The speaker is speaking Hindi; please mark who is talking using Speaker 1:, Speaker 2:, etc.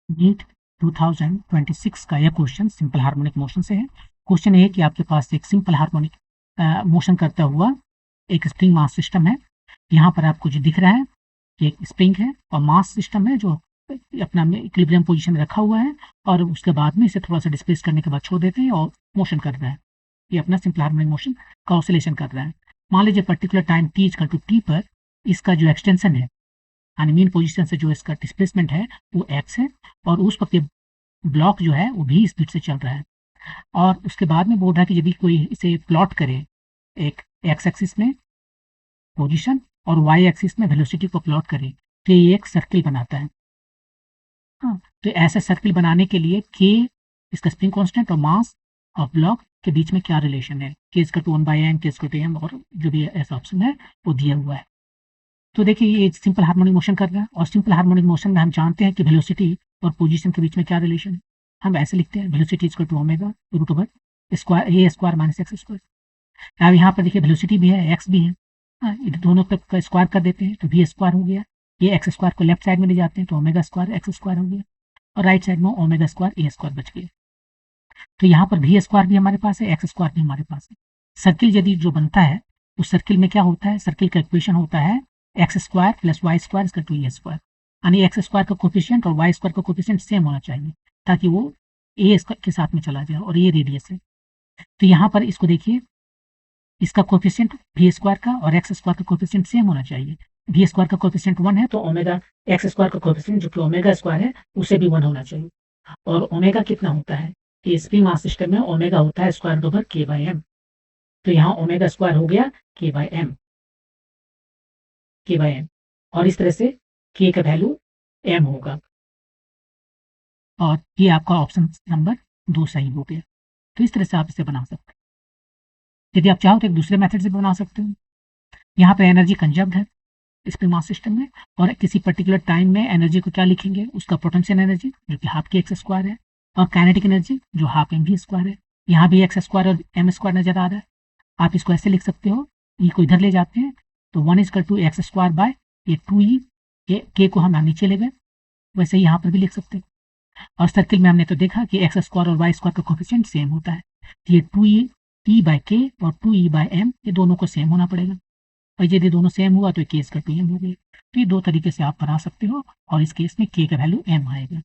Speaker 1: नीट 2026 का यह क्वेश्चन सिंपल हार्मोनिक मोशन से है। क्वेश्चन ये है कि आपके पास एक सिंपल हार्मोनिक मोशन करता हुआ एक स्प्रिंग मास सिस्टम है। यहाँ पर आपको जो दिख रहा है कि एक स्प्रिंग है और मास सिस्टम है जो अपना इक्विलिब्रियम पोजीशन में रखा हुआ है, और उसके बाद में इसे थोड़ा सा डिस्प्लेस करने के बाद छोड़ देते हैं और मोशन कर रहा है। ये अपना सिंपल हार्मोनिक मोशन का ऑसिलेशन कर रहा है। मान लीजिए particular time t equal to t पर इसका जो एक्सटेंशन है यानी मीन पोजीशन से जो इसका डिस्प्लेसमेंट है वो x है, और उस वक्त ब्लॉक जो है वो भी स्पीड से चल रहा है। और उसके बाद में बोल रहा है कि यदि कोई इसे प्लॉट करे एक एक्स एक्सिस में पोजीशन और वाई एक्सिस में वेलोसिटी को प्लॉट करे तो ये एक सर्किल बनाता है। हाँ, तो ऐसा सर्किल बनाने के लिए के इसका स्प्रिंग कांस्टेंट और मास ऑफ ब्लॉक के बीच में क्या रिलेशन है, के इसका टू 1/m, के इसका 2m, और जो भी ऐसा ऑप्शन है वो दिया हुआ है। तो देखिए ये सिंपल हार्मोनिक मोशन कर रहा है, और सिंपल हार्मोनिक मोशन में हम जानते हैं कि वेलोसिटी और पोजीशन के बीच में क्या रिलेशन है। हम ऐसे लिखते हैं velocity equal to omega root over square a square minus x square. अब यहाँ पर देखिए वेलोसिटी भी है, एक्स भी है, दोनों का स्क्वायर कर देते हैं तो वी स्क्वायर हो गया। ये एक्स स्क्वायर को लेफ्ट साइड में ले जाते हैं तो ओमेगा स्क्वायर एक्स स्क्वायर हो गया, और राइट साइड में ओमेगा स्क्वायर ए स्क्वायर बच गया। तो यहाँ पर वी स्क्वायर भी हमारे पास है, एक्स स्क्वायर भी हमारे पास है। सर्किल यदि जो बनता है उस सर्किल में क्या होता है, सर्किल का इक्वेशन होता है x square plus y square इसका टू ए स्क्वायर, यानी एक्स स्क्वायर का कोफिशिएंट और वाई स्क्वायर का कोफिशिएंट सेम होना चाहिए ताकि वो ए के साथ में चला जाए, और ये रेडियस है। तो यहाँ पर इसको देखिए, इसका कोफिशिएंट वी स्क्वायर का और एक्स स्क्वायर का कोफिशिएंट सेम होना चाहिए। वी स्क्वायर का कोफिशिएंट 1 है तो ओमेगा एक्स स्क्वायर का कोफिशिएंट जो कि ओमेगा स्क्वायर है उसे भी 1 होना चाहिए। और ओमेगा कितना होता है कि स्प्रिंग मास सिस्टम में ओमेगा होता है स्क्वायर रूट ओवर के बाई एम। तो यहाँ ओमेगा स्क्वायर हो गया के बाई एम, के बाई एम, और इस तरह से के का वैल्यू एम होगा, और ये आपका ऑप्शन नंबर 2 सही हो गया। तो इस तरह से आप इसे बना सकते हैं। यदि आप चाहो तो एक दूसरे मेथड से भी बना सकते हो। यहाँ पे एनर्जी कंजर्व्ड है स्प्रिंग मास सिस्टम में, और किसी पर्टिकुलर टाइम में एनर्जी को क्या लिखेंगे, उसका पोटेंशियल एनर्जी जो कि हाफ के एक्स स्क्वायर है, और काइनेटिक एनर्जी जो हाफ एम वी स्क्वायर है। यहाँ भी एक्स स्क्वायर और एम स्क्वायर नजर आ रहा है। आप इसको ऐसे लिख सकते हो, ई को इधर ले जाते हैं तो 1 equal to x square by ये 2e, के को हम नीचे ले गए, वैसे ही यहाँ पर भी लिख सकते हैं। और सर्किल में हमने तो देखा कि एक्स स्क्वायर और वाई स्क्वायर का कोफिशिएंट सेम होता है, ये 2e ई बाय के और 2e बाय एम ये दोनों को सेम होना पड़ेगा, और यदि दोनों सेम हुआ तो केस का 2m हो गया। तो ये दो तरीके से आप बना सकते हो, और इस केस में के का वैल्यू m आएगा।